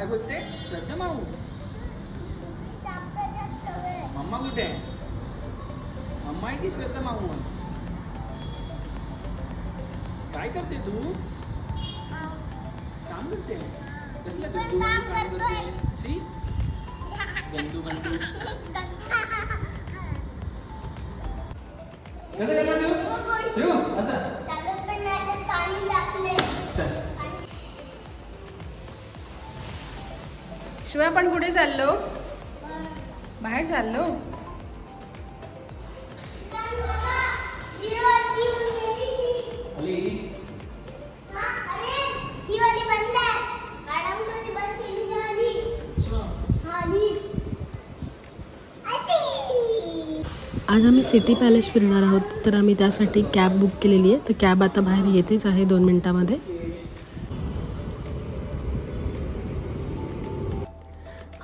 काय बोलते श्रद्धा माऊ? मम्मा कुठे आहे? मम्मा आहे की श्रद्धा माऊ? काय करते तू? काम करते? कसलं गंदू काम करते? सी गंदू गंदू कसं करणार शिव? शिव असं शिवाय आपण कुठे चाललो? बाहेर चाललो? आज आम्ही सिटी पॅलेस फिरणार आहोत, तर आम्ही त्यासाठी कॅब बुक केलेली आहे. तर कॅब आता बाहेर येतेच आहे 2 मिनिटांमध्ये.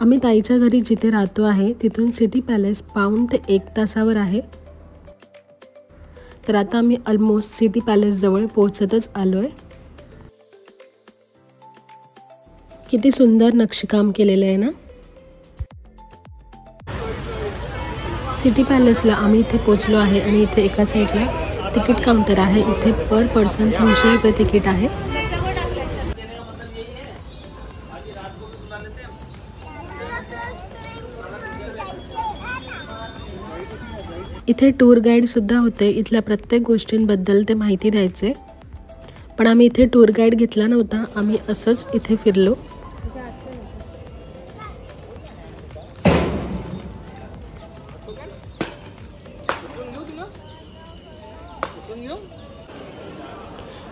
आम्ही ताईच्या घरी जिथे राहतो आहे तिथून सिटी पॅलेस पाऊण ते 1 तासावर आहे. तर आता आम्ही ऑलमोस्ट सिटी पॅलेस जवळ पोहोचतच आलो आहे. किती सुंदर नक्षीकाम केलेलं आहे ना. सिटी पॅलेसला आम्ही इथे पोहोचलो आहे आणि इथे एका साईडला तिकीट काउंटर आहे. इथे पर पर्सन 300 रुपये तिकीट आहे. इथे टूर गाईड सुद्धा होते. इथल्या प्रत्येक गोष्टींबद्दल ते माहिती द्यायचे. पण आम्ही इथे टूर गाईड घेतला नव्हता, आम्ही असंच इथे फिरलो.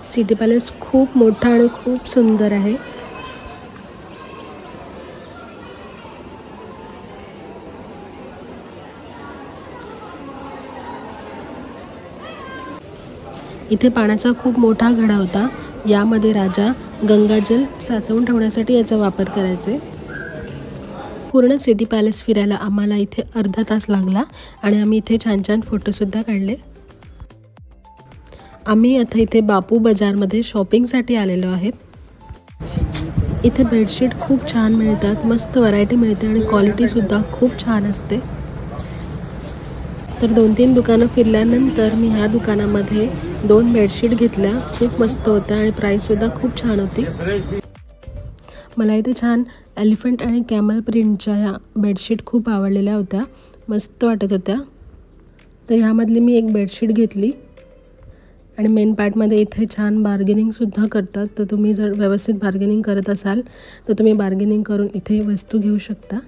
सिटी पॅलेस खूप मोठा आणि खूप सुंदर आहे. इथे पाण्याचा खूप मोठा घडा होता. यामध्ये राजा गंगाजल साचवून ठेवण्यासाठी याचा वापर करायचे. पूर्ण सिटी पॅलेस फिरायला आम्हाला इथे अर्धा तास लागला आणि आम्ही इथे छान छान फोटोसुद्धा काढले. आम्ही आता इथे बापू बाजारमध्ये शॉपिंगसाठी आलेलो आहेत. इथे बेडशीट खूप छान मिळतात, मस्त व्हरायटी मिळते आणि क्वालिटीसुद्धा खूप छान असते. तर 2-3 दुकानं फिरल्यानंतर मी ह्या दुकानामध्ये 2 बेडशीट घेतल्या. खूप मस्त होत्या आणि प्राईससुद्धा खूप छान होती. मला इथे छान एलिफंट आणि कॅमल प्रिंटच्या ह्या बेडशीट खूप आवडलेल्या होत्या, मस्त वाटत होत्या. तर ह्यामधली मी एक बेडशीट घेतली. आणि मेन पार्टमध्ये इथे छान बार्गेनिंगसुद्धा करतात. तर तुम्ही जर व्यवस्थित बार्गेनिंग करत असाल तर तुम्ही बार्गेनिंग करून इथे वस्तू घेऊ शकता.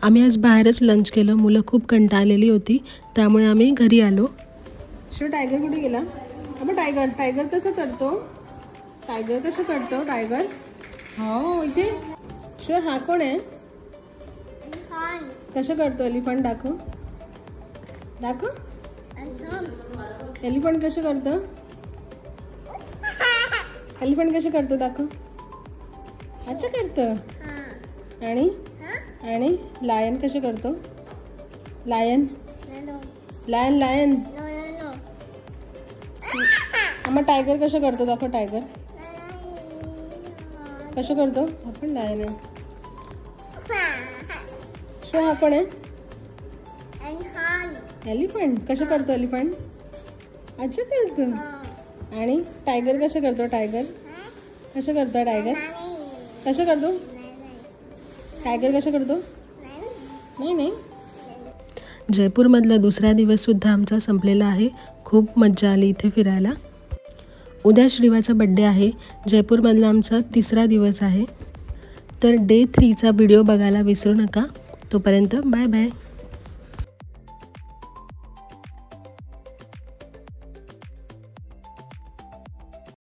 आम्ही आज बाहेरच लंच केलं. मुलं खूप कंटाळलेली होती त्यामुळे आम्ही घरी आलो. टायगर कुठे गेला? अबे टायगर टायगर कसं करतो? टायगर कसं करतो? टायगर हो इथे. हा कोण आहे? कसं करतो एलिफंट? दाखव दाखव. एलिफंट कसं करतो? एलिफंट कसं करतो दाखव. अच्छा करतो. आणि आणि लायन कसं करतो? Lion lion lion. मग टायगर कसं करतो दाखव. टायगर कसं करतो? आपण लायन आहे. सो हा कोण आहे? एलिफंट कसं करतो? एलिफंट अच्छा करतो. आणि टायगर कसं करतो? टायगर कसं करतो? टायगर कसं करतो? टायगर कसं करतो? नाही नाही. जयपूरमधला दुसरा दिवससुद्धा आमचा संपलेला आहे. खूप मज्जा आली इथे फिरायला. उद्या श्रीवाचा बड्डे आहे. जयपूरमधला आमचा 3रा दिवस आहे. तर डे 3चा व्हिडिओ बघायला विसरू नका. तोपर्यंत बाय बाय.